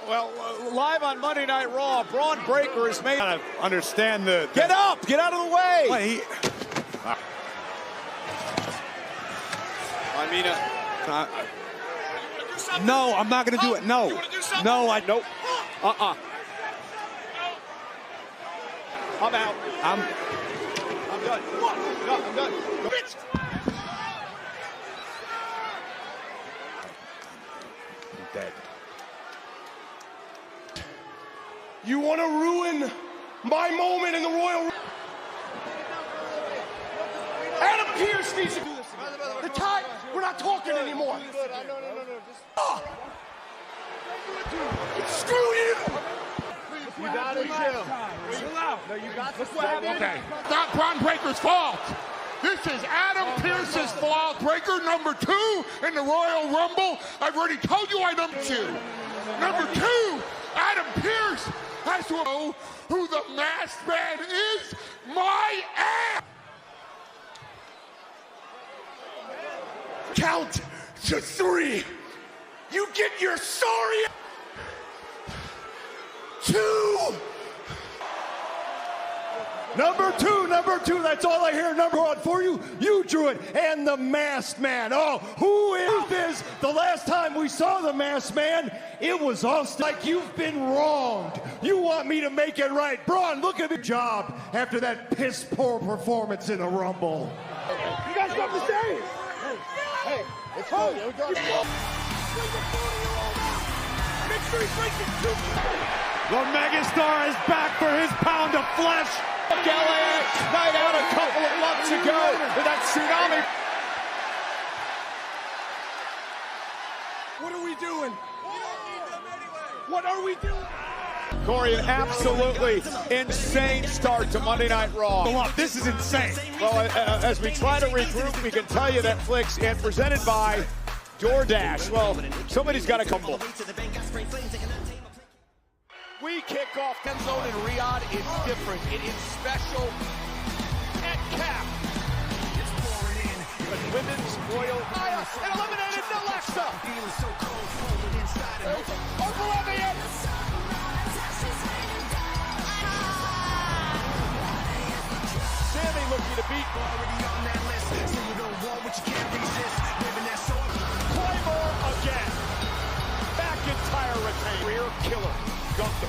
Well, live on Monday Night Raw, Bron Breakker is made. I understand the. Get up! Get out of the way! Well, I mean, no, I'm not going to do it. No. No, I. Nope. I'm out. I'm done. No, I'm done. Bitch! I'm dead. You want to ruin my moment in the Royal... Adam Pearce needs to do this again. The time, we're not talking anymore. Screw you! You got it, Jim. Chill out. No, you got this. Okay. Not Bron Breakker's fault. This is Adam Pearce's fault. Breakker number 2 in the Royal Rumble. I've already told you I'm number 2. Number 2, Adam Pearce has to know who the masked man is. My ass. Count to 3. You get your sorry 2. Number two, that's all I hear. Number 1 for you, Druid, and the Masked Man. Oh, who is this? The last time we saw the Masked Man, it was Austin. Like, you've been wronged. You want me to make it right. Braun, look at the job after that piss-poor performance in the Rumble. You guys got the stage. Hey, it's cool. Make sure he breaks it. The megastar is back for his pound of flesh. LAX night out a couple of months ago with that tsunami. What are we doing? What are we doing? Corey, an absolutely insane start to Monday Night Raw. This is insane. Well, as we try to regroup, we can tell you that Flix and presented by DoorDash. Well, somebody's got to crumble. We kick off 10 zone in Riyadh is different. It is special at cap. It's pouring in. The women's Royal Aya and eliminated Alexa. Uncle Evian. Sammy looking to beat. Already on that list, so you don't want what you can't resist. Living that soul. Claymore again. McIntyre retained. Rear killer. Gunther.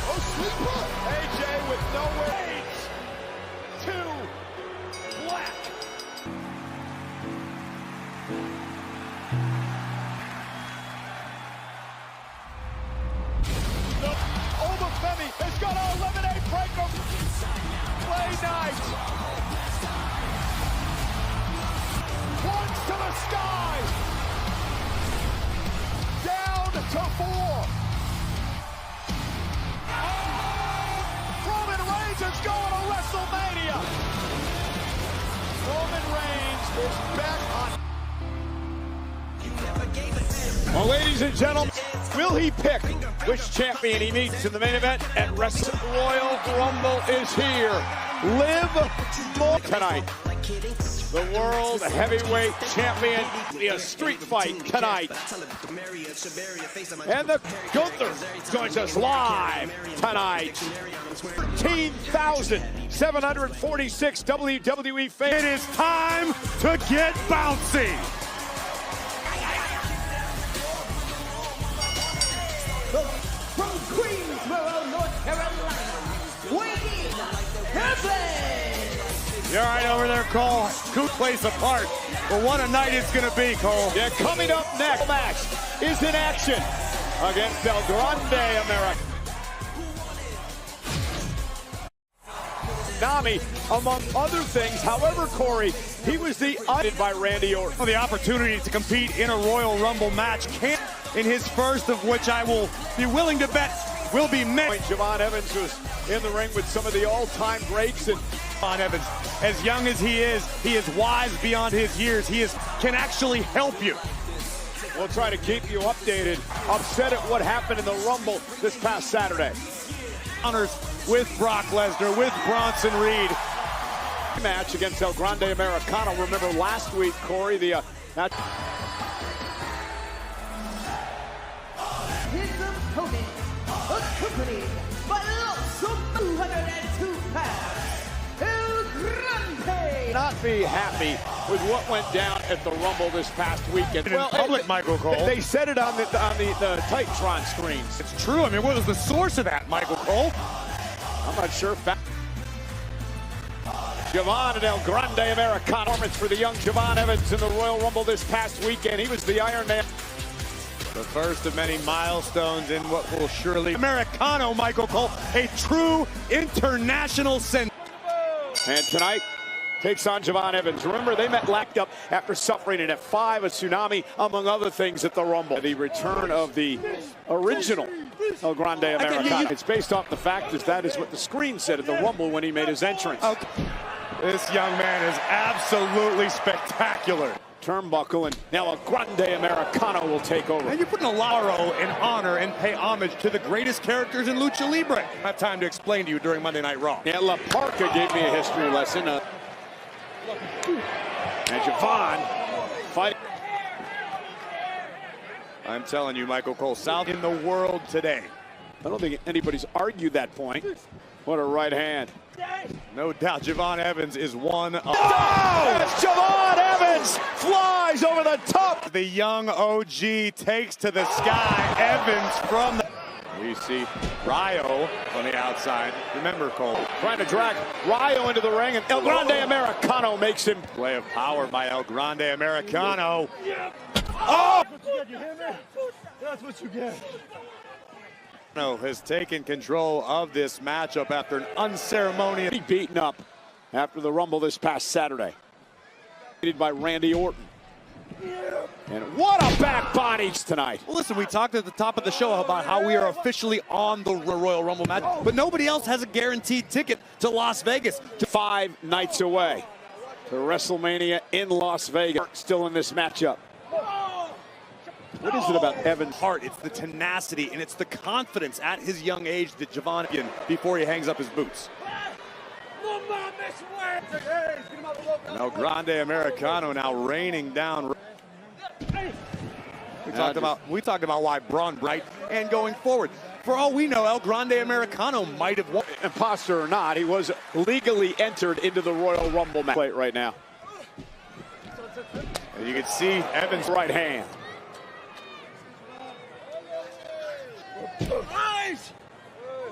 Oh, sweeper! AJ with nowhere. 2 black. The Obafemi has got to eliminate Breakker. Play night. Points to the sky. Down to 4. Roman Reigns is going to WrestleMania. Roman Reigns is back on. Well, ladies and gentlemen, will he pick which champion he meets in the main event at Royal Rumble is here. Liv Morgan tonight. The World Heavyweight Champion in a street fight tonight. And the Gunther joins us live tonight. 13,746 WWE fans. It is time to get bouncy. From Queensboro, North Carolina, weighing heavy. You're right over there, Cole. Who plays a part? But what a night it's going to be, Cole. Yeah, coming up next, match is in action against El Grande America. Nami, among other things. However, Corey, he was the by Randy Orton. The opportunity to compete in a Royal Rumble match can in his first, of which I will be willing to bet will be met. Javon Evans was in the ring with some of the all-time greats, and Javon Evans, as young as he is wise beyond his years. Can actually help you. We'll try to keep you updated, upset at what happened in the Rumble this past Saturday. Honors with Brock Lesnar, with Bronson Reed. Match against El Grande Americano. Remember last week, Corey, the match. not be happy with what went down at the Rumble this past weekend. In public, Michael Cole. They said it on the Titantron screens. It's true. I mean, what was the source of that, Michael Cole? I'm not sure. Javon and El Grande Americano. Performance for the young Javon Evans in the Royal Rumble this past weekend. He was the Iron Man. The first of many milestones in what will surely Americano, Michael Cole, a true international sensation. And tonight takes on Javon Evans. Remember, they met locked up after suffering an F5, a tsunami, among other things at the Rumble. The return of the original El Grande Americano. It's based off the fact that is what the screen said at the Rumble when he made his entrance. Okay. This young man is absolutely spectacular. Turnbuckle, and now El Grande Americano will take over. And you're putting a Laro in honor and pay homage to the greatest characters in Lucha Libre. I have time to explain to you during Monday Night Raw. Yeah, La Parca gave me a history lesson. And Javon fighting. I'm telling you, Michael Cole, South in the world today. I don't think anybody's argued that point. What a right hand. No doubt, Javon Evans is one of... Oh! Javon Evans flies over the top. The young OG takes to the sky. Evans from the... We see Rayo on the outside. Remember, Cole. Trying to drag Rayo into the ring, and El Grande Americano makes him. Play of power by El Grande Americano. Oh! That's what you get. Has taken control of this matchup after an unceremonious Beaten up after the Rumble this past Saturday. Beaten by Randy Orton. And what a back body tonight. Well, listen, we talked at the top of the show about how we are officially on the Royal Rumble match, but nobody else has a guaranteed ticket to Las Vegas. 5 nights away to WrestleMania in Las Vegas. Still in this matchup. What is it about Evans' heart? It's the tenacity and it's the confidence at his young age that Javon before he hangs up his boots. And El Grande Americano now raining down. We talked about why Braun Bright and going forward. For all we know, El Grande Americano might have won. Imposter or not, he was legally entered into the Royal Rumble match right now. And you can see Evans' right hand.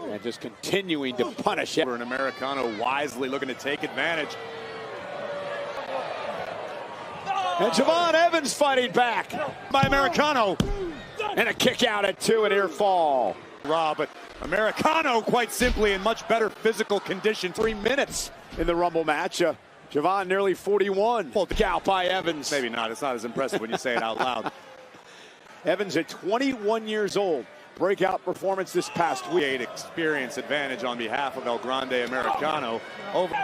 And just continuing to punish it. An Americano wisely looking to take advantage. And Javon Evans fighting back by Americano. And a kick out at 2 and ear fall. But Americano quite simply in much better physical condition. 3 minutes in the Rumble match. Javon nearly 41. Pulled out by Evans. Maybe not. It's not as impressive when you say it out loud. Evans at 21 years old. Breakout performance this past week. Experience advantage on behalf of El Grande Americano. Over.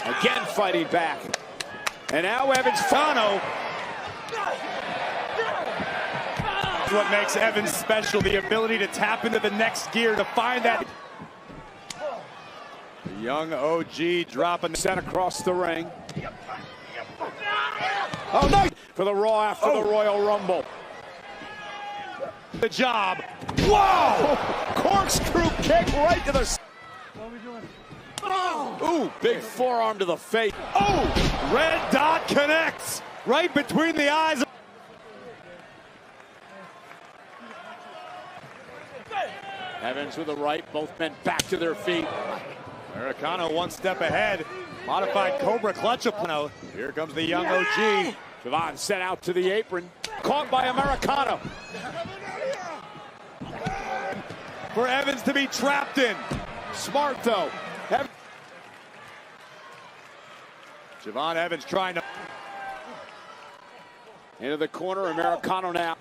Again fighting back. And now Evans Fano. What makes Evans special, the ability to tap into the next gear to find that. The young OG dropping set across the ring. Oh, no! For the Raw after the Royal Rumble. The job. Whoa! Corkscrew kick right to the... What are we doing? Ooh, big forearm to the face. Oh! Red dot connects right between the eyes. Evans with the right, both men back to their feet. Americano one step ahead. Modified Cobra clutch up. Here comes the young OG. Javon sent out to the apron. Caught by Americano. For Evans to be trapped in. Smart though. Javon Evans trying to. Into the corner, Americano now.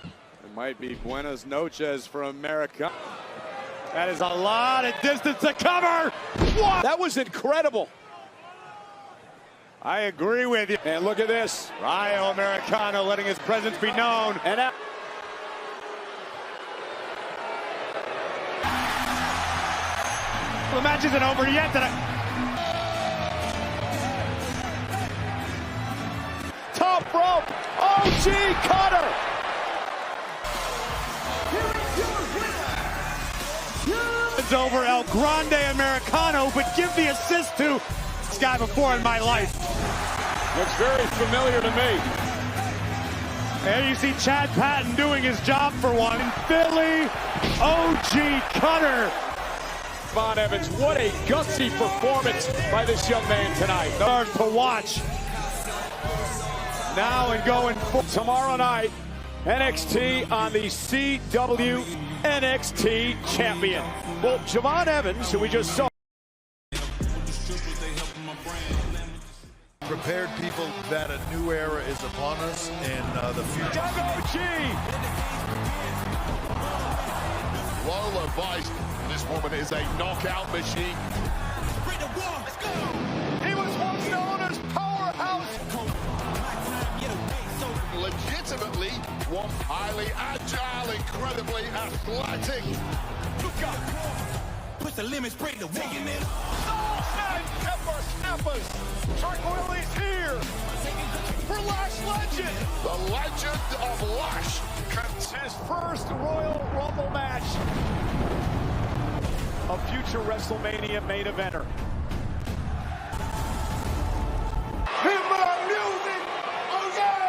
It might be Buenas Noches for America. That is a lot of distance to cover. What? That was incredible. I agree with you. And look at this. Rayo Americano letting his presence be known. And now. The match isn't over yet. Top rope. OG cutter. It's over El Grande Americano, but give the assist to this guy before in my life. Looks very familiar to me. There you see Chad Patton doing his job for one. Philly OG Cutter. Von Evans, what a gutsy performance by this young man tonight. Hard to watch. Now and going forward. Tomorrow night, NXT on the CW NXT champion. Well, Javon Evans, who we just saw. Prepared people that a new era is upon us in the future. Lola Vice, this woman is a knockout machine. He was once known as Powerhouse. Legitimately, one highly agile, incredibly athletic. Push the limits, break the wall. Snappers. Trick Willie's here for Lash Legend. The legend of Lash. His first Royal Rumble match. A future WrestleMania main eventer. Hit my music. Oh yeah.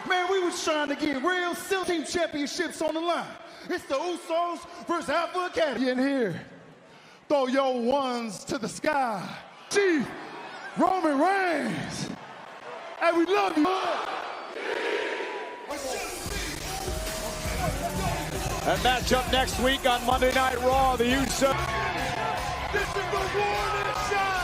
Man, we was trying to get real SEAL Team championships on the line. It's the Usos versus Alpha Academy in here. Throw your ones to the sky. Chief Roman Reigns. Hey, we love you. And match up next week on Monday Night Raw, the Usos. This is the warning shot.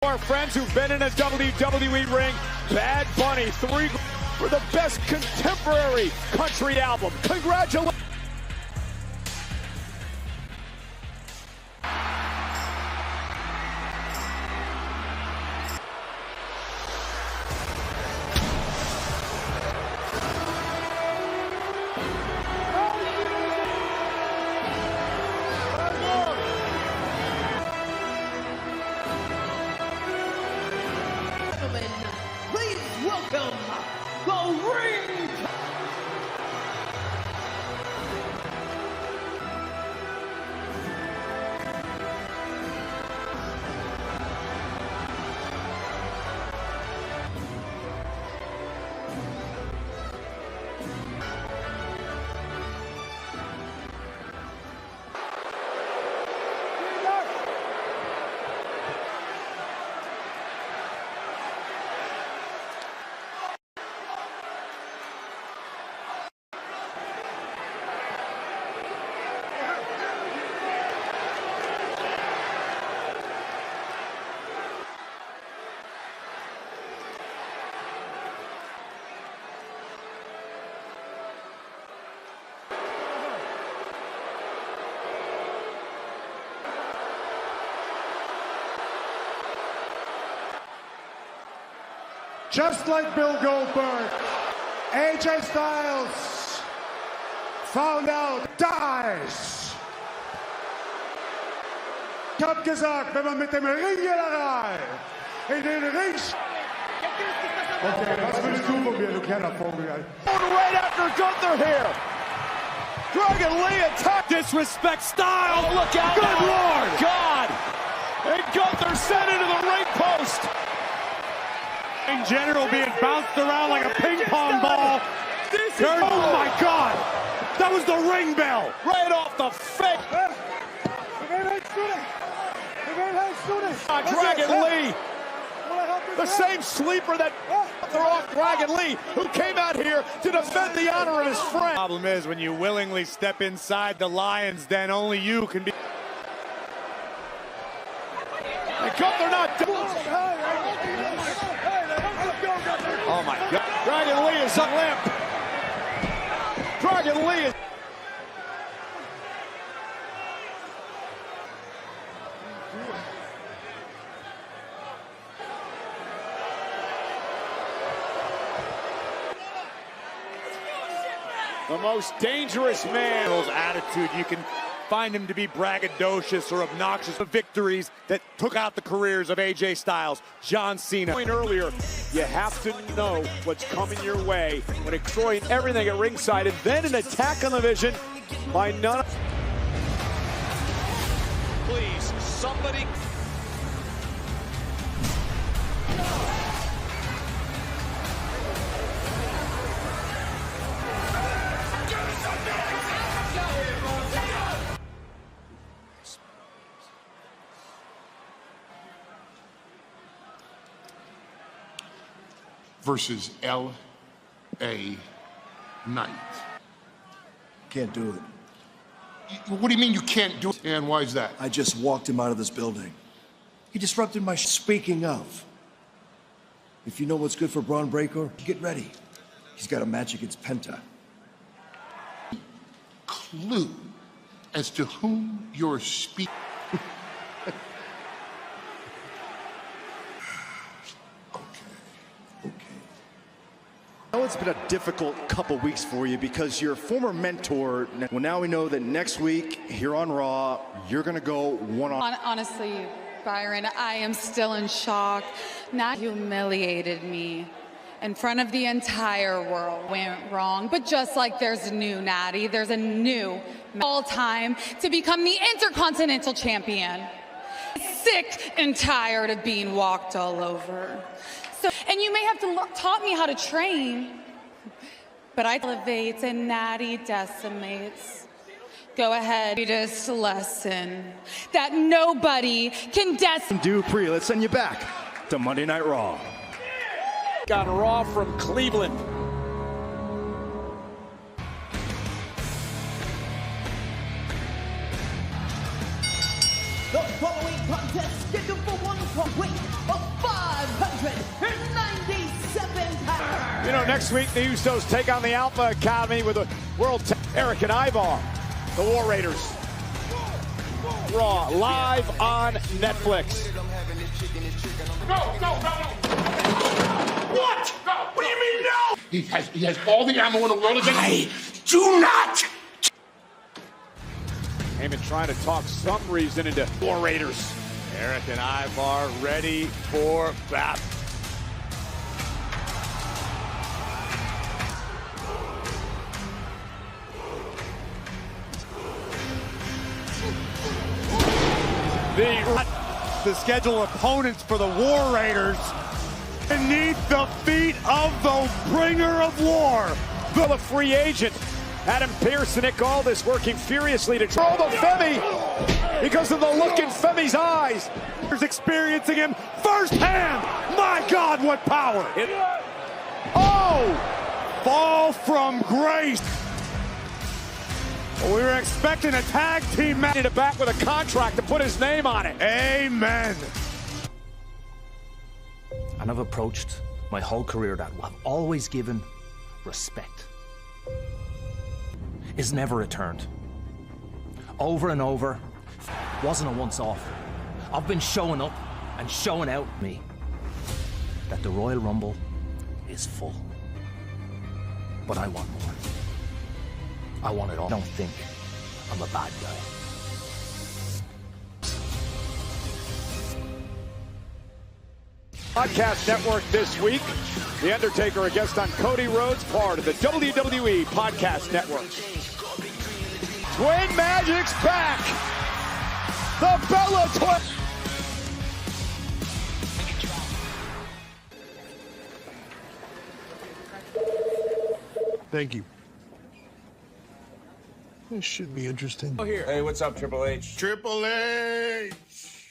Our friends who've been in a WWE ring, Bad Bunny, 3 for the best contemporary country album. Congratulations. Please welcome the Ring. Just like Bill Goldberg, AJ Styles found out, dies. Ich hab gesagt, wenn man mit dem Ringjägerei in den Ring... Okay, was willst du von mir, du kleiner Vogel? Right after Gunther here. Dragon Lee attack. Disrespect Styles. Oh, look out. Good Lord. God. And Gunther sent into the ring post. In general, being bounced around like a ping pong ball. Oh my God! That was the ring bell. Right off the face. Dragon Lee. The same sleeper that threw off Dragon Lee, who came out here to defend the honor of his friend. Problem is, when you willingly step inside the Lions, then only you can be. And Gunther not done. Oh my God. Dragon Lee is a limp. Dragon Lee. The most dangerous man. Attitude, you can find him to be braggadocious or obnoxious. The victories that took out the careers of AJ Styles, John Cena. Earlier, you have to know what's coming your way when destroying everything at ringside, and then an attack on the vision by none. Please, somebody. Versus L.A. Knight. Can't do it. What do you mean you can't do it? And why is that? I just walked him out of this building. He disrupted my Speaking of, if you know what's good for Braun Breaker, get ready. He's got a match against Penta. Clue as to whom you're speaking. I know it's been a difficult couple weeks for you because your former mentor, well, now we know that next week here on Raw, you're going to go one-on-one. Honestly, Byron, I am still in shock. Not humiliated me in front of the entire world. Went wrong, but just like there's a new Natty, there's a new all-time to become the Intercontinental Champion. Sick and tired of being walked all over. And you may have taught me how to train, but I elevate and Natty decimates. Go ahead, greatest lesson that nobody can Dupree, let's send you back to Monday Night Raw. Got Raw from Cleveland. The following contest scheduled for one weight of 597 pounds. You know, next week the Usos take on the Alpha Academy with the World Eric and Ivar, the War Raiders. Raw, live on Netflix. No. What? No. What do you mean no? He has all the ammo in the world against me. Do not. Heyman trying to talk some reason into War Raiders. Eric and Ivar ready for battle. The schedule opponents for the War Raiders beneath the feet of the bringer of war. The free agent, Adam Pearce and Nick Aldis working furiously to throw the Femi because of the look in Femi's eyes. Experiencing him firsthand. My God, what power. Fall from grace. We were expecting a tag team match. It back with a contract to put his name on it. Amen. And I've approached my whole career that I've always given respect is never returned. Over and over, wasn't a once-off. I've been showing up and showing out me that the Royal Rumble is full. But I want more. I want it all. Don't think I'm a bad guy. Podcast Network this week. The Undertaker, a guest on Cody Rhodes, part of the WWE Podcast Network. Twin Magic's back. The Bella Twin. Thank you. This should be interesting. Hey, what's up, Triple H? Triple H.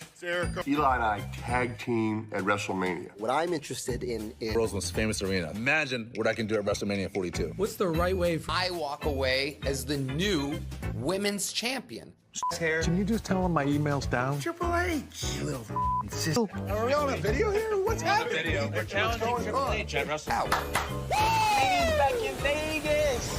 It's Eric. Eli and I tag team at WrestleMania. What I'm interested in is World's most famous arena. Imagine what I can do at WrestleMania 42. What's the right way? I walk away as the new women's champion. Can you just tell him my email's down? Triple H. You little Are we on a video here? What's happening? Video. We're challenging Triple H at WrestleMania. Back in Vegas.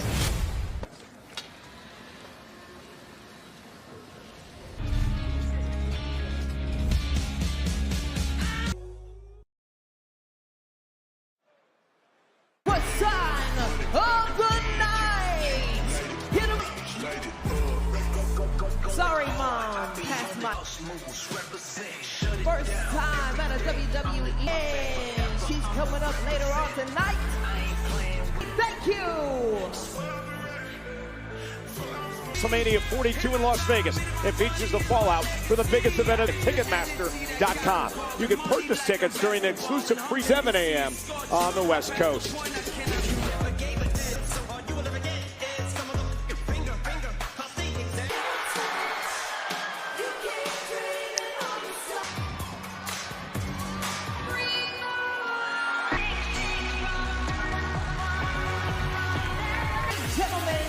First time at a WWE, and she's coming up later on tonight. Thank you. WrestleMania 42 in Las Vegas. It features the fallout for the biggest event at Ticketmaster.com. You can purchase tickets during the exclusive pre-7 a.m. on the West Coast. Gentlemen,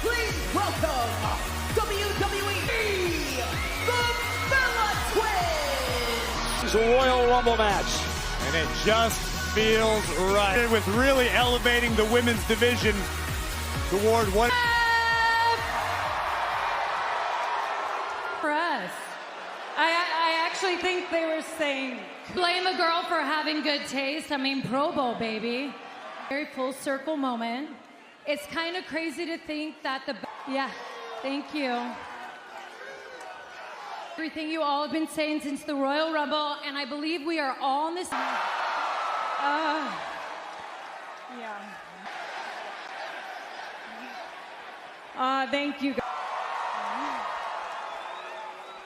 please welcome WWE, the Bella Twins. It's a Royal Rumble match. And it just feels right. With really elevating the women's division toward what? Press. I actually think they were saying, blame a girl for having good taste. I mean, Pro Bowl, baby. Very full circle moment. It's kind of crazy to think that yeah, thank you. Everything you all have been saying since the Royal Rumble, and I believe we are all on this. Yeah. Thank you guys.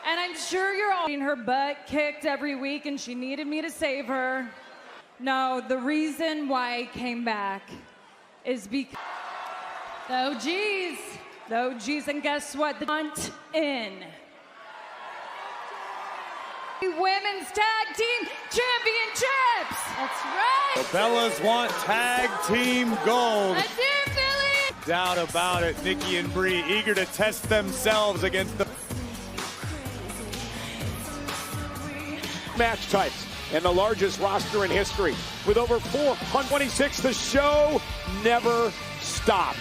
And I'm sure you're all getting her butt kicked every week, and she needed me to save her. No, the reason why I came back is because the OGs. The OGs, and guess what? The hunt in. Women's Tag Team Championships. That's right. The Bellas want tag team gold. That's it, Philly. Doubt about it. Nikki and Brie eager to test themselves against the Match types and the largest roster in history. With over 426, the show never stops.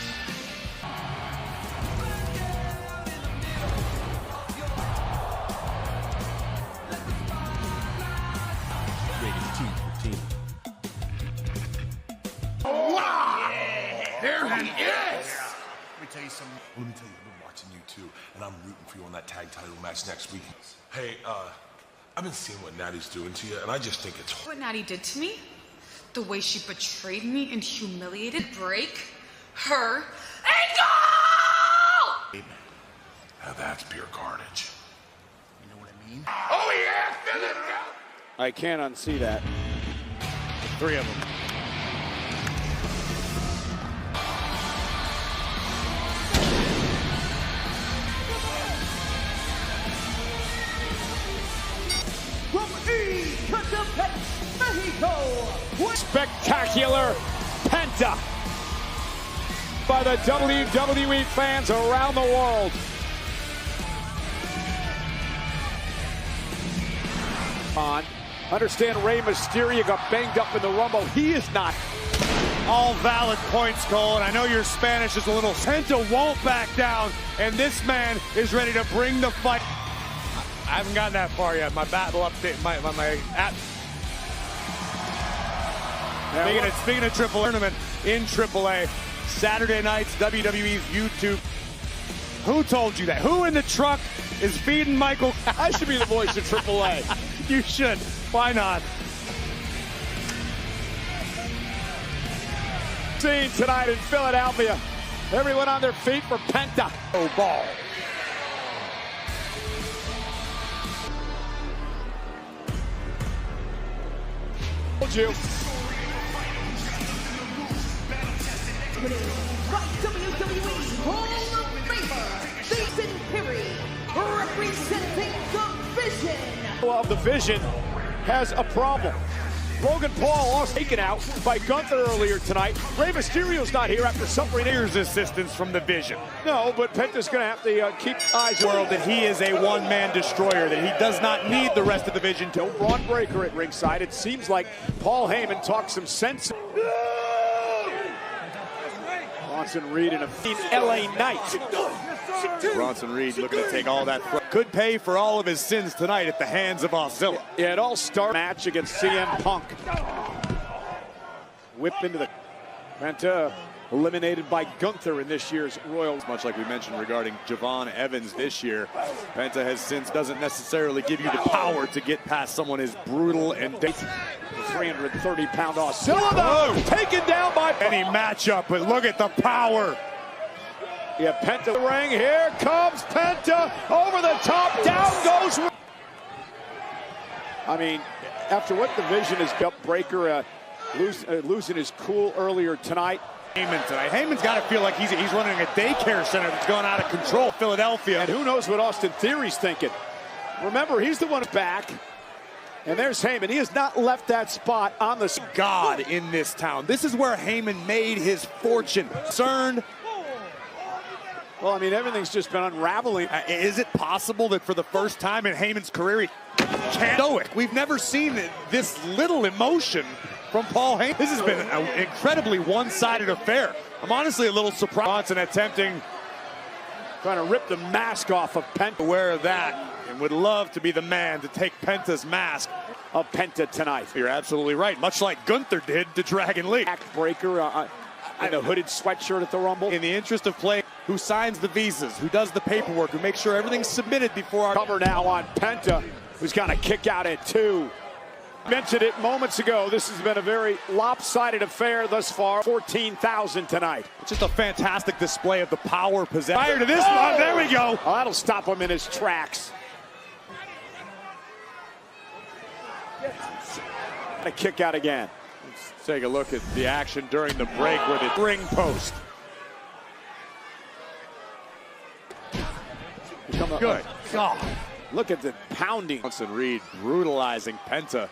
There he is! Let me tell you something. Let me tell you, I've been watching you too, and I'm rooting for you on that tag title match next week. Hey, I've been seeing what Natty's doing to you, and I just think it's What Natty did to me, the way she betrayed me and humiliated, break her ankle! now that's pure carnage. You know what I mean? Oh yeah, fill it up! I can't unsee that. three of them. From Ecatepec, Mexico. Spectacular Penta by the WWE fans around the world. Understand Rey Mysterio got banged up in the Rumble. He is not. All valid points, Cole, and I know your Spanish is a little. Penta won't back down, and this man is ready to bring the fight. I haven't gotten that far yet. My battle update, my app. Speaking of Triple Tournament in AAA, Saturday nights, WWE's YouTube. Who told you that? Who in the truck is feeding Michael? I should be the voice of AAA. You should. Why not? Scene tonight in Philadelphia. Everyone on their feet for Penta. Oh, ball. Told you. By WWE Hall of Famer, Jason Perry, representing the Vision. Of the Vision has a problem. Logan Paul also taken out by Gunther earlier tonight. Rey Mysterio's not here after suffering ears Assistance from the Vision. No, but Penta's going to have to keep eyes World that he is a one-man destroyer, that he does not need the rest of the Vision to. No Braun Breaker at ringside. It seems like Paul Heyman talked some sense. Bronson Reed in a LA Knight. Bronson Reed looking to take all that. Could pay for all of his sins tonight at the hands of Auxilla. Yeah, it all started match against CM Punk. Whip into the Penta eliminated by Gunther in this year's Royal. Much like we mentioned regarding Javon Evans this year, Penta has since doesn't necessarily give you the power to get past someone as brutal and the 330-pound Oscilla, taken down by any matchup, but look at the power. Yeah, Penta the ring. Here comes Penta over the top. Down goes. I mean, after what the Vision has got, Breaker losing his cool earlier tonight. Heyman tonight. Heyman's got to feel like he's running a daycare center that's going out of control. Philadelphia. And who knows what Austin Theory's thinking. Remember, he's the one back. And there's Heyman. He has not left that spot on the God in this town. This is where Heyman made his fortune. Concerned. Well, I mean, everything's just been unraveling. Is it possible that for the first time in Heyman's career, he can't stoic? We've never seen this little emotion from Paul Heyman. This has been an incredibly one-sided affair. I'm honestly a little surprised in attempting, trying to rip the mask off of Penta. Aware of that, and would love to be the man to take Penta's mask of Penta tonight. You're absolutely right, much like Gunther did to Dragon Lee. Backbreaker in a hooded sweatshirt at the Rumble. In the interest of play, who signs the visas, who does the paperwork, who makes sure everything's submitted before our cover now on Penta, who's got a kick out at 2. Mentioned it moments ago. This has been a very lopsided affair thus far. 14,000 tonight. It's just a fantastic display of the power possessed. Prior to this one, there we go. Oh, that'll stop him in his tracks. A kick out again. Let's take a look at the action during the break where the ring post. Good. God. Look at the pounding. Bronson Reed brutalizing Penta.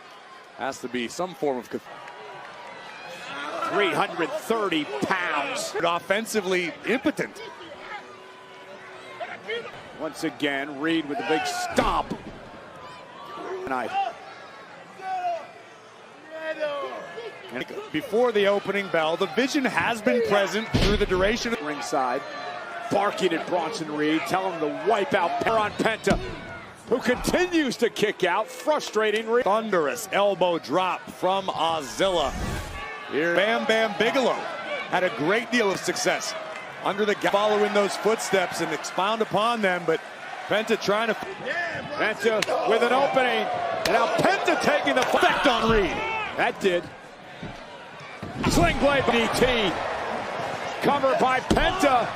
Has to be some form of 330 pounds. Offensively impotent. Once again, Reed with a big stomp. Tonight. And before the opening bell, the Vision has been present through the duration of ringside. Barking at Bronson Reed, telling him to wipe out on Penta, who continues to kick out, frustrating Reed. Thunderous elbow drop from Oscilla. Here, Bam Bam Bigelow had a great deal of success under the following those footsteps and expound upon them, but Penta trying to... Penta with an opening, and now Penta taking the effect on Reed. That did. Sling blade DT, covered by Penta.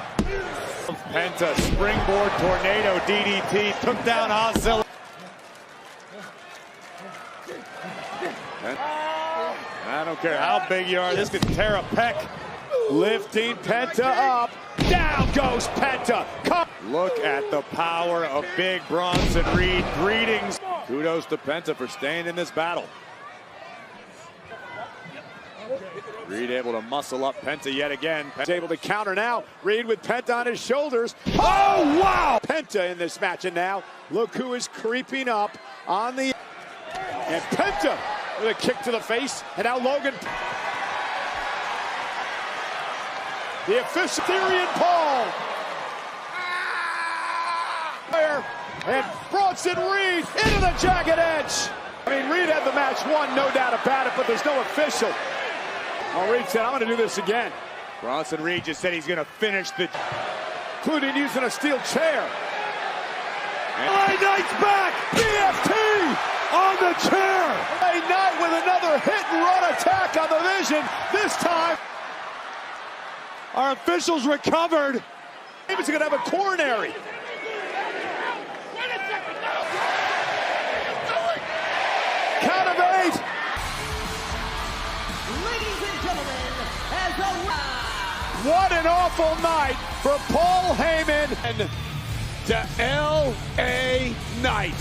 Penta springboard tornado DDT took down Oscilla. I don't care how big you are, this could tear a pec. Lifting Penta up. Down goes Penta. Look at the power of big Bronson Reed. Greetings. Kudos to Penta for staying in this battle. Reed able to muscle up Penta yet again. Penta's able to counter now. Reed with Penta on his shoulders. Oh, wow! Penta in this match, and now look who is creeping up on the... And Penta with a kick to the face, and now Logan... The official Theory and Paul. And Bronson Reed into the jagged edge. I mean, Reed had the match won, no doubt about it, but there's no official. Well, Reed said, I'm going to do this again. Bronson Reed just said he's going to finish the... Including using a steel chair. LA Knight's back! BFT on the chair! LA Knight with another hit and run attack on the Vision. This time... Our officials recovered. Maybe he's going to have a coronary. Count of 8. Ladies and gentlemen, as a... What an awful night for Paul Heyman and to LA Knight.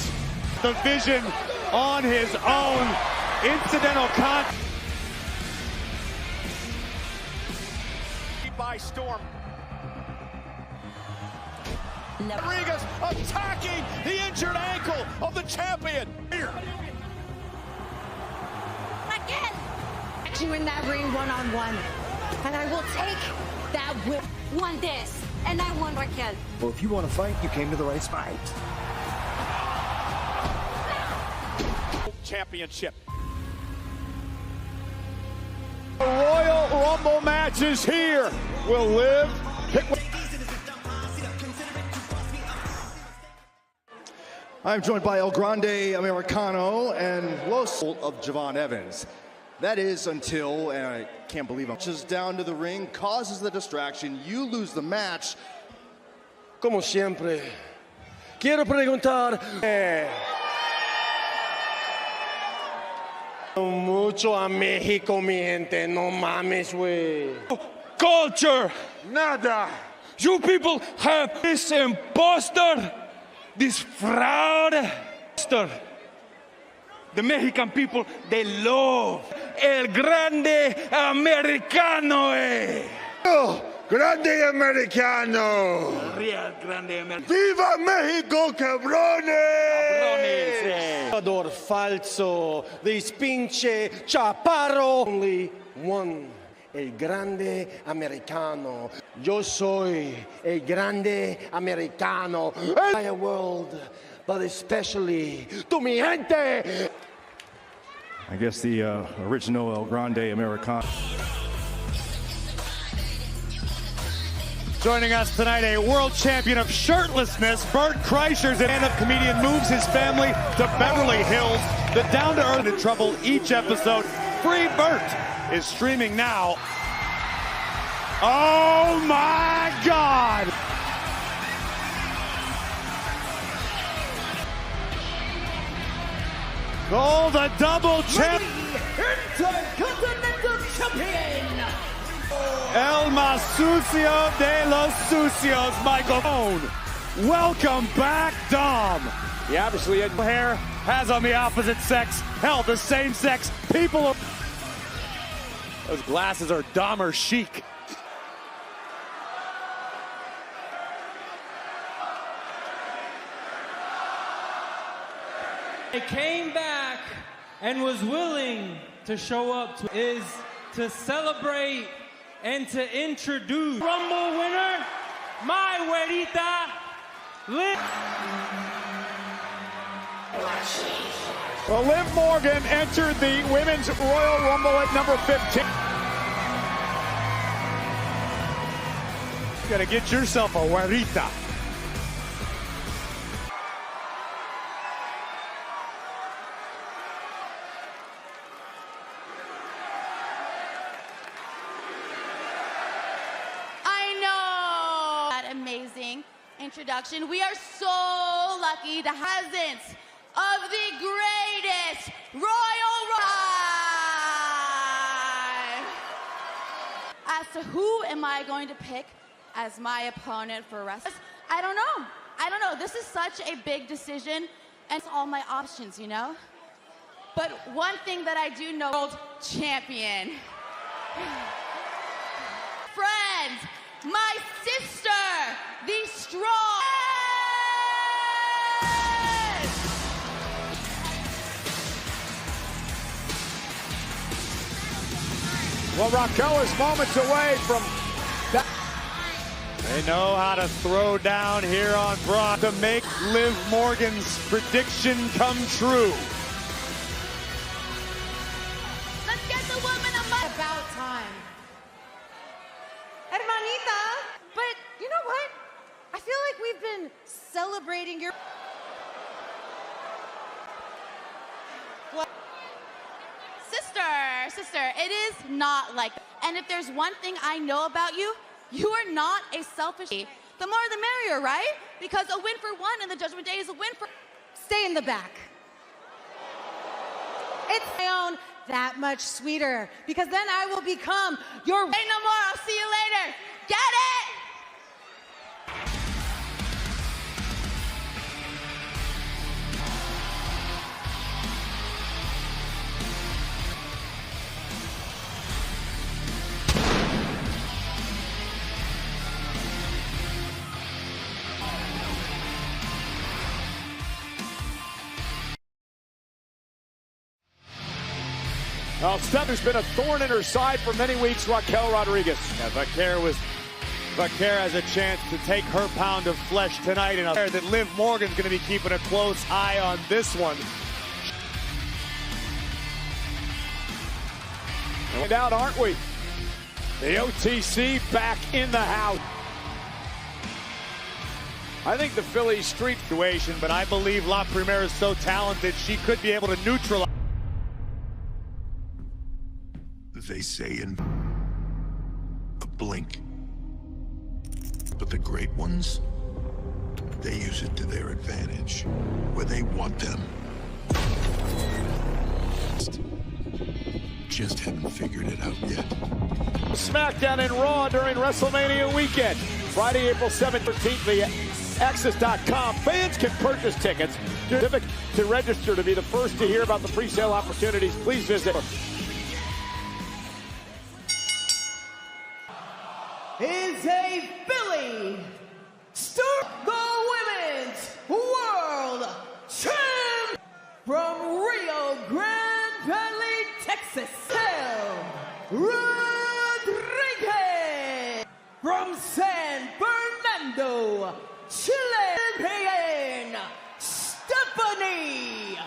The Vision on his own. Incidental by storm. Rodriguez attacking the injured ankle of the champion. Again, you in that ring one-on-one, and I will take that whip. Won this, and I won Raquel. Well, if you want to fight, you came to the right spot. Championship. Royal Rumble. Rumble match is here. Will Liv pick? I'm joined by El Grande Americano and Los of Javon Evans. That is until, and I can't believe I'm just down to the ring, causes the distraction, you lose the match. Como siempre, quiero preguntar. Mucho a México, mi gente, no mames, güey. Culture, nada. You people have this imposter, this fraud. The Mexican people, they love El Grande Americano, eh. Oh, Grande Americano. Real Grande Americano. ¡Viva México, cabrones! Jugador falso, this pinche chaparro. Only one, El Grande Americano. Yo soy El Grande Americano. Entire world, but especially to mi gente. I guess the original El Grande Americano. Joining us tonight, a world champion of shirtlessness, Bert Kreischer's an stand-up comedian, moves his family to Beverly Hills. The down-to-earth in trouble each episode. Free Bert is streaming now. Oh my God! Oh, the double champ! Intercontinental Champion! El más sucio de los sucios, Michael Cone. Welcome back, Dom. He obviously had Hair has on the opposite sex. Hell, the same sex. People are... Those glasses are Dahmer chic. They came back and was willing to show up to celebrate and to introduce Rumble winner, my güerita, Liv. Well, Liv Morgan entered the Women's Royal Rumble at number 15. You gotta get yourself a güerita. Amazing introduction. We are so lucky to have presence of the greatest Royal Ride. As to who am I going to pick as my opponent for wrestling, I don't know. This is such a big decision, and it's all my options, you know? But one thing that I do know, world champion. Friends, my sister, the strong. Well, Raquel is moments away from that. They know how to throw down here on Braun to make Liv Morgan's prediction come true. Let's get the woman a month. About time. Hermanita, but you know what? I feel like we've been celebrating your... Sister, it is not like... And if there's one thing I know about you, you are not a selfish... The more the merrier, right? Because a win for one in the Judgment Day is a win for... Stay in the back. It's my own that much sweeter, because then I will become your... Say no more, I'll see you later. Get it? Well, Steph has been a thorn in her side for many weeks, Raquel Rodriguez. Yeah, Vaquer has a chance to take her pound of flesh tonight, and that Liv Morgan's going to be keeping a close eye on this one. And out, aren't we? The OTC back in the house. I think the Philly street situation, but I believe La Primera is so talented, she could be able to neutralize. They say in a blink. But the great ones, they use it to their advantage, where they want them. Just haven't figured it out yet. SmackDown and Raw during WrestleMania weekend. Friday, April 7th, 13th via Access.com. Fans can purchase tickets to register to be the first to hear about the pre-sale opportunities. Please visit. Is a Philly Star, the Women's World Champ from Rio Grande Valley, Texas, Rodriguez from San Fernando, Chile, Stephanie.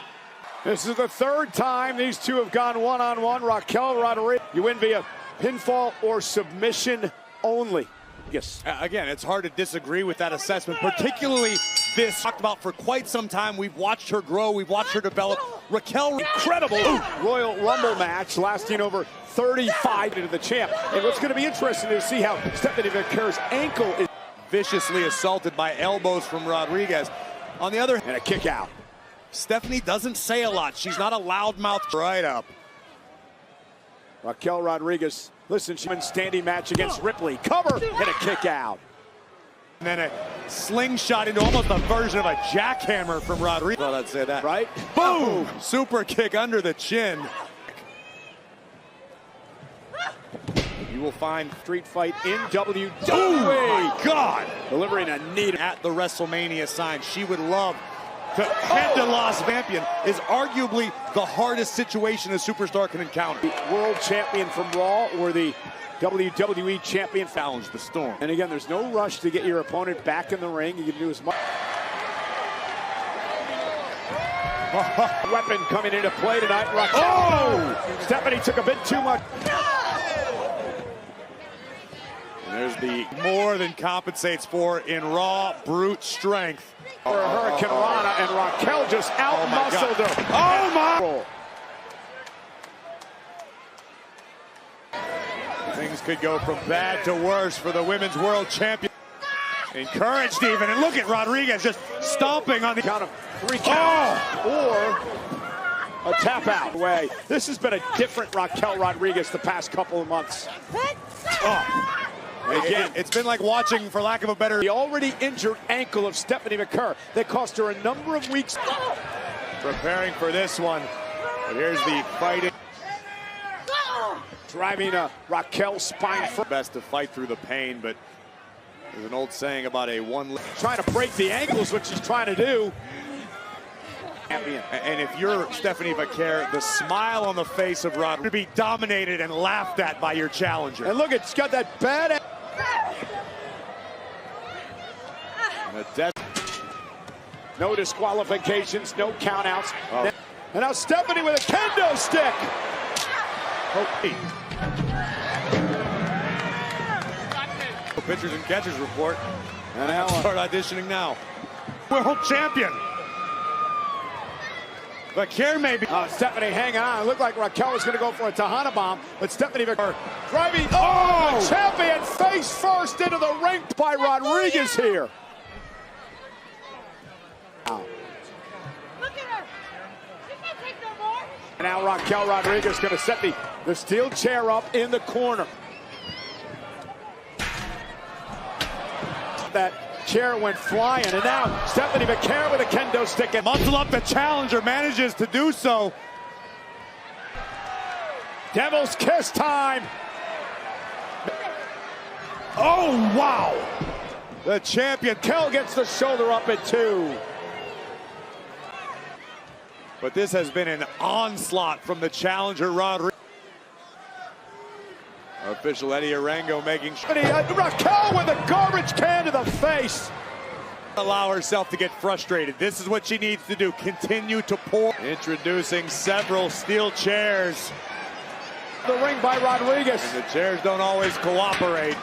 This is the third time these two have gone one-on-one. Raquel Rodriguez, you win via pinfall or submission only. Yes. Again, it's hard to disagree with that assessment, particularly this. Talked about for quite some time. We've watched her grow. We've watched her develop. Raquel, incredible Royal Rumble match lasting over 35 into the champ. And what's going to be interesting to see how Stephanie McCare's ankle is viciously assaulted by elbows from Rodriguez. On the other hand, and a kick out. Stephanie doesn't say a lot. She's not a loudmouth. Right up. Raquel Rodriguez, listen, she's been standing match against Ripley. Cover and a kick out. And then a slingshot into almost a version of a jackhammer from Rodriguez. Well, I'd say that. Right? Boom! Super kick under the chin. You will find Street Fight in WWE. Oh my God! Delivering a knee at the WrestleMania sign. She would love to head to Las Champion is arguably the hardest situation a superstar can encounter. The world champion from Raw or the WWE champion challenge the Storm. And again, there's no rush to get your opponent back in the ring. You can do as much. Weapon coming into play tonight. Raquel. Oh! Stephanie took a bit too much. And there's the more than compensates for in Raw brute strength. For Hurricane Rana, and Raquel just out-muscled her. Oh my! Things could go from bad to worse for the Women's World Champion. Encouraged even, and look at Rodriguez just stomping on the count of 3 counts or a tap out way. This has been a different Raquel Rodriguez the past couple of months. Oh. Again, it's been like watching, for lack of a better... The already injured ankle of Stephanie McCare that cost her a number of weeks. Preparing for this one. But here's the fighting. Driving a Raquel spine first. Best to fight through the pain, but there's an old saying about a one... Trying to break the ankle is what she's trying to do. And if you're Stephanie McCare, the smile on the face of Rod would be dominated and laughed at by your challenger. And look, it's got that bad... No disqualifications, no countouts. Oh. And now Stephanie with a kendo stick. Pitchers and catchers report. And now start auditioning now. World champion. McCare maybe. Stephanie hanging on. It looked like Raquel was going to go for a Tejana bomb, but Stephanie McCare driving. Oh! Champion face first into the ring by Rodriguez here. Wow. Look at her. She can't take no more. And now Raquel Rodriguez going to set the steel chair up in the corner. That chair went flying, and now Stephanie McCare with a kendo stick. And muscle up the challenger, manages to do so. Devil's kiss time. Oh, wow. The champion. Kel gets the shoulder up at 2. But this has been an onslaught from the challenger, Rodriguez. Official Eddie Arango making sure. Raquel with a garbage can to the face. Allow herself to get frustrated. This is what she needs to do. Continue to pour. Introducing several steel chairs. The ring by Rodriguez. And the chairs don't always cooperate.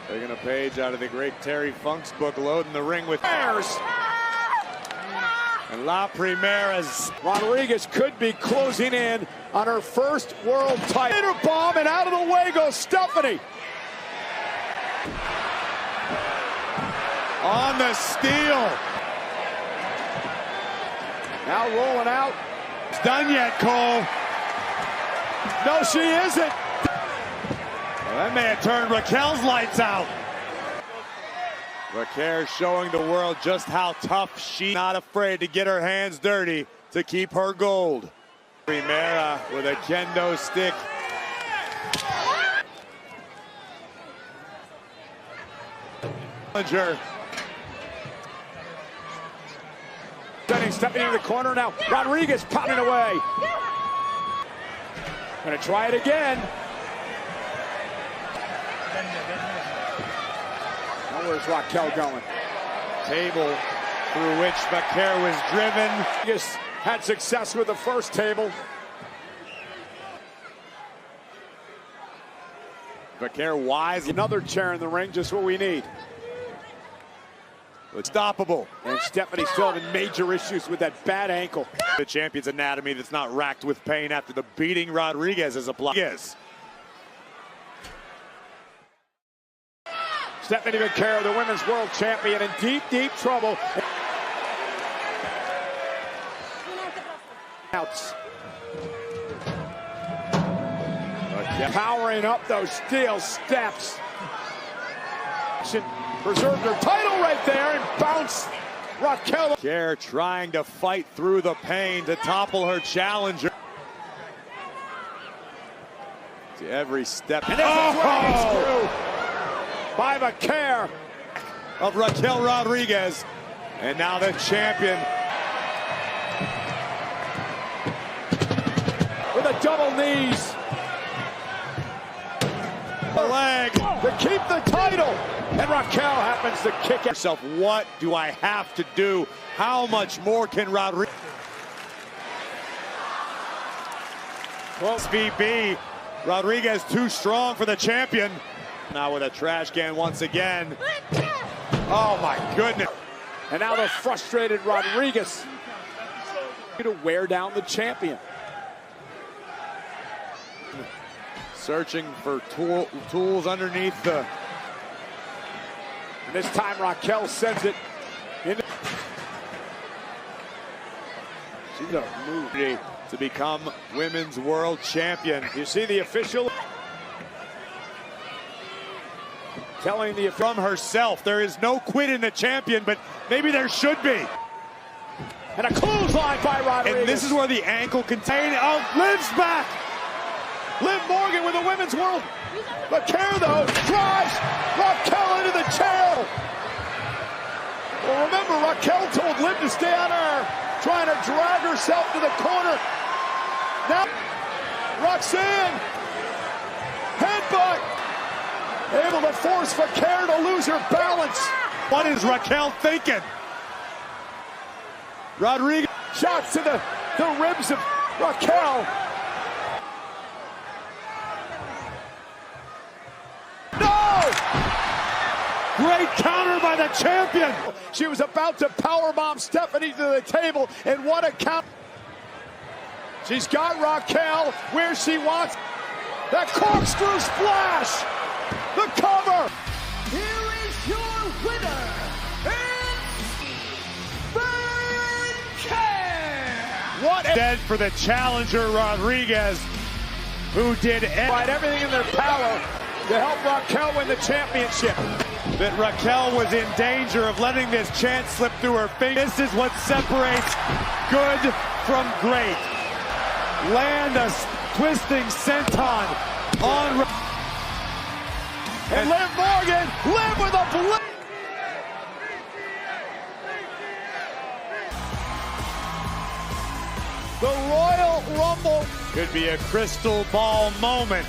Taking a page out of the great Terry Funk's book, loading the ring with Bears. And La Primera's. Rodriguez could be closing in on her first world title. Inner bomb, and out of the way goes Stephanie. On the steal. Now rolling out. It's done yet, Cole. No, she isn't. Well, that may have turned Raquel's lights out. Raquel showing the world just how tough she's not afraid to get her hands dirty to keep her gold. Primera with a kendo stick. Challenger. Stepping into the corner now. Rodriguez pounding away. Gonna try it again. Now where's Raquel going? Table through which Vaquer was driven. Rodriguez had success with the first table. Vaquer wise. Another chair in the ring, just what we need. Unstoppable. And Stephanie still having major issues with that bad ankle. The champion's anatomy that's not racked with pain after the beating Rodriguez has applied. Yes. Stephanie Vaquer, the women's world champion, in deep, deep trouble. Outs. Powering up those steel steps. Preserved her title right there and bounced Raquel. Vaquer trying to fight through the pain to topple her challenger. To every step. And this is through by Vaquer of Raquel Rodriguez. And now the champion. With a double knees. The leg. To keep the title. And Raquel happens to kick herself. What do I have to do? How much more can Rodriguez? Well, VB. Rodriguez too strong for the champion. Now with a trash can once again. Oh my goodness. And now the frustrated Rodriguez to wear down the champion. Searching for tools underneath the. And this time Raquel sends it in. She's a move to become women's world champion. You see the official telling the from herself, there is no quit in the champion, but maybe there should be. And a clothesline by Rodriguez. And this is where the ankle contain. Oh, Liv's back. Liv Morgan with the women's world. Vaquer though drives Raquel into the chair. Well, remember Raquel told Liv to stay on her, trying to drag herself to the corner. Now Roxanne headbutt, able to force Vaquer to lose her balance. What is Raquel thinking? Rodriguez shots to the ribs of Raquel. Great counter by the champion. She was about to powerbomb Stephanie to the table, and what a count. She's got Raquel where she wants. That corkscrew splash. The cover. Here is your winner, Vaquer. What dead for the challenger Rodriguez, who did everything in their power to help Raquel win the championship. That Raquel was in danger of letting this chance slip through her fingers. This is what separates good from great. Land a twisting senton on. And Liv Morgan, Liv with a blitz. The Royal Rumble could be a crystal ball moment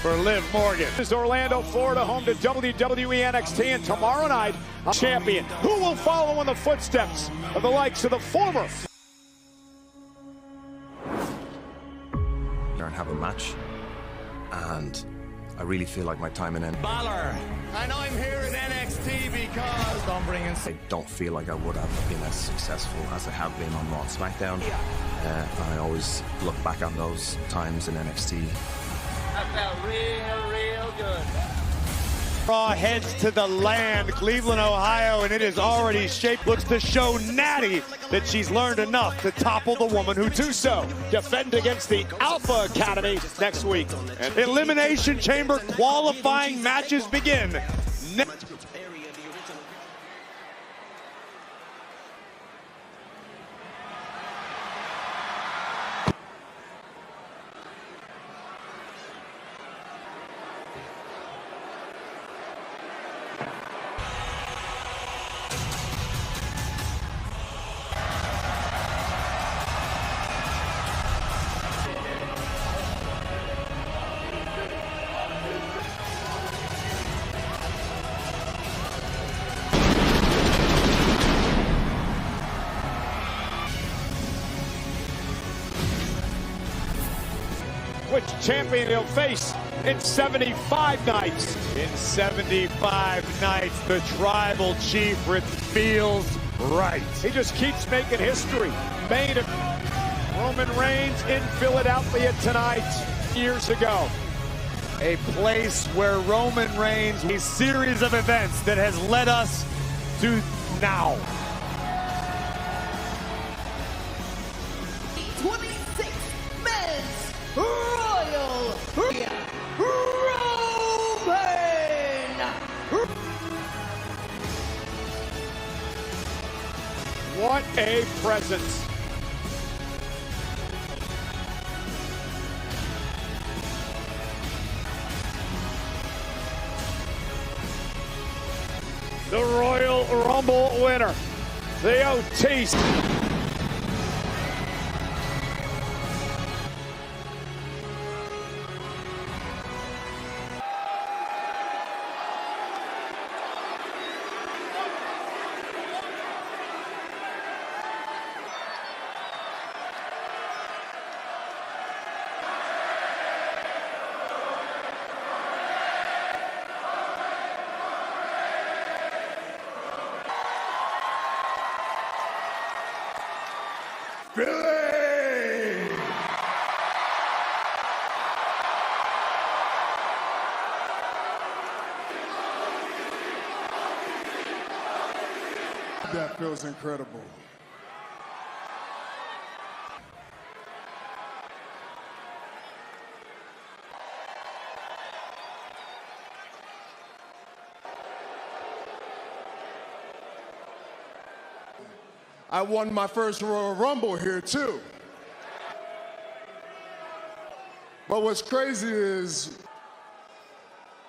for Liv Morgan. This is Orlando, Florida, home to WWE NXT, and tomorrow night, a champion. Who will follow in the footsteps of the likes of the former? And have a match, and I really feel like my time in Balor, and I'm here in NXT because I'm bringing. I don't feel like I would have been as successful as I have been on Raw and SmackDown. I always look back on those times in NXT. That felt real good. Raw heads to the land, Cleveland, Ohio, and it is already shaped. Looks to show Natty that she's learned enough to topple the woman who Do so. Defend against the Alpha Academy next week. And Elimination Chamber qualifying matches begin. which champion he'll face in 75 nights. In 75 nights, the Tribal Chief feels right. He just keeps making history. Main event, Roman Reigns in Philadelphia tonight, years ago. A place where Roman Reigns, a series of events that has led us to now. 26 men's Royal Roman. What a presence. The Royal Rumble winner, the Otis. Philly! That feels incredible. I won my first Royal Rumble here too. But what's crazy is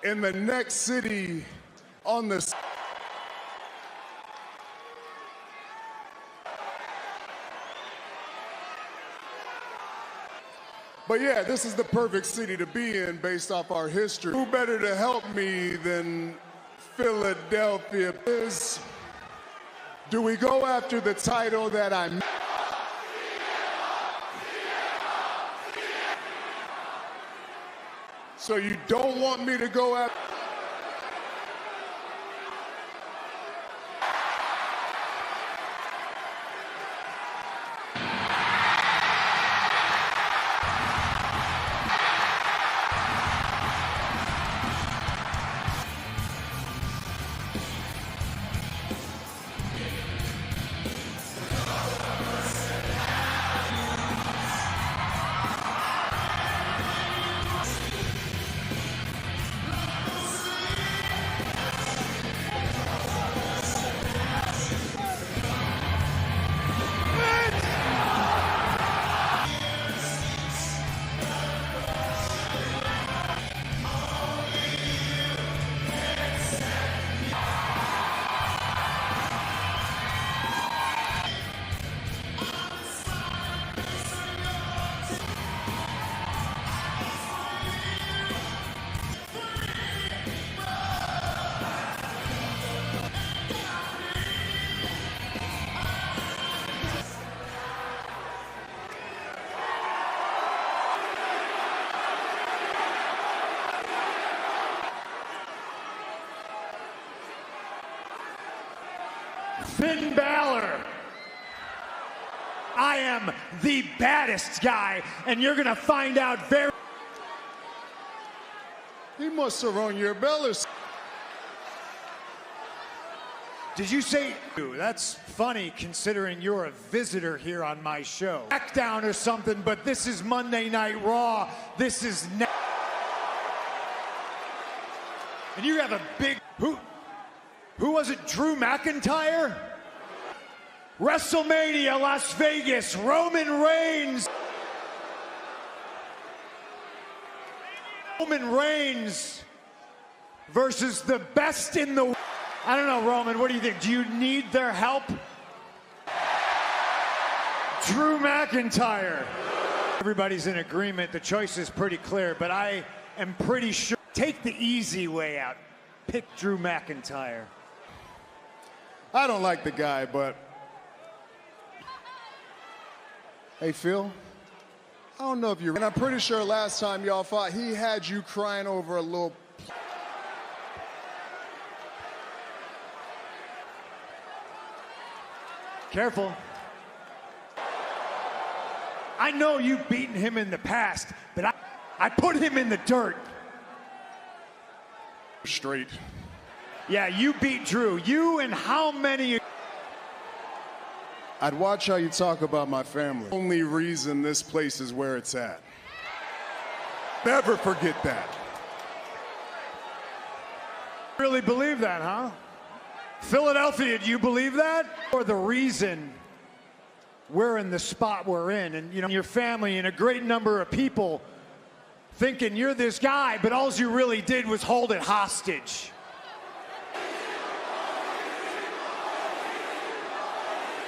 in the next city on this. But yeah, this is the perfect city to be in based off our history. Who better to help me than Philadelphia is? Do we go after the title that I'm? So you don't want me to go after? Finn Balor. I am the baddest guy, and you're gonna find out very... He must have rung your bell. Did you say... That's funny considering you're a visitor here on my show. SmackDown or something, but this is Monday Night Raw. This is... And you have a big... Who was it? Drew McIntyre? WrestleMania Las Vegas, Roman Reigns. Roman Reigns versus the best in the... I don't know, Roman, what do you think? Do you need their help? Drew McIntyre. Everybody's in agreement. The choice is pretty clear, but I am pretty sure. Take the easy way out. Pick Drew McIntyre. I don't like the guy, but... Hey, Phil, I don't know if you're... And I'm pretty sure last time y'all fought, he had you crying over a little... Careful. I know you've beaten him in the past, but I put him in the dirt. Straight. Yeah, you beat Drew. You and how many... I'd watch how you talk about my family. Only reason this place is where it's at. Never forget that. Really believe that, huh? Philadelphia, do you believe that? Or the reason we're in the spot we're in, and you know, your family and a great number of people thinking you're this guy, but all you really did was hold it hostage.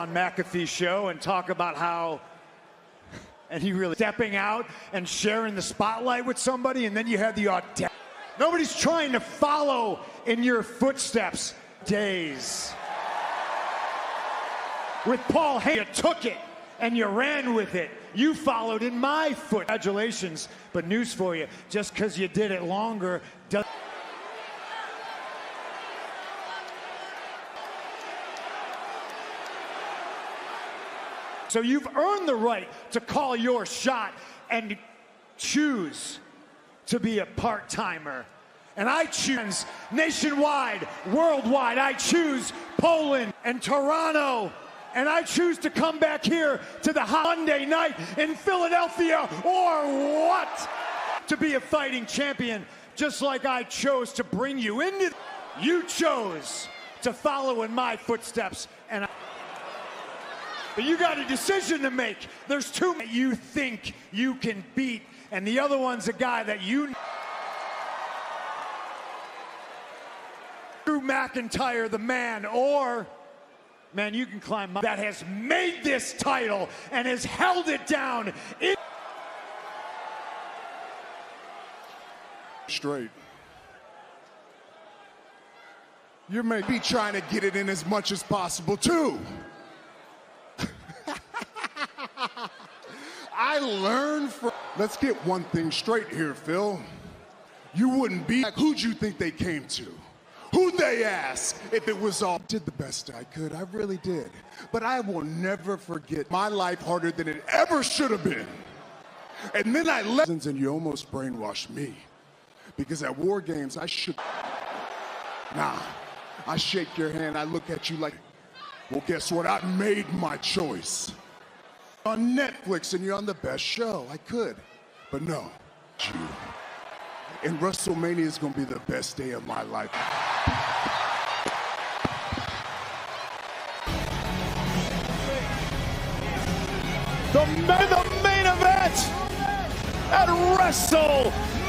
On McAfee's show and talk about how, and he really stepping out and sharing the spotlight with somebody, and then you had the audacity. Nobody's trying to follow in your footsteps. Days. With Paul Heyman, you took it and you ran with it. You followed in my foot. Congratulations, but news for you, just because you did it longer doesn't... So you've earned the right to call your shot and choose to be a part-timer. And I choose nationwide, worldwide. I choose Poland and Toronto. And I choose to come back here to the Monday night in Philadelphia, or what? To be a fighting champion, just like I chose to bring you into... You chose to follow in my footsteps, and but you got a decision to make. There's two you think you can beat, and the other one's a guy that you... Drew McIntyre, the man, or, man, you can climb up, that has made this title and has held it down. Straight. You may be trying to get it in as much as possible, too. I learned from... Let's get one thing straight here, Phil. You wouldn't be... Who'd you think they came to? Who'd they ask if it was all... Did the best I could, I really did. But I will never forget my life harder than it ever should have been. And then I left, and you almost brainwashed me. Because at War Games, I should... Nah, I shake your hand, I look at you like, well, guess what? I made my choice. On Netflix, and you're on the best show. I could, but no, you. And WrestleMania is gonna be the best day of my life. The main event at WrestleMania.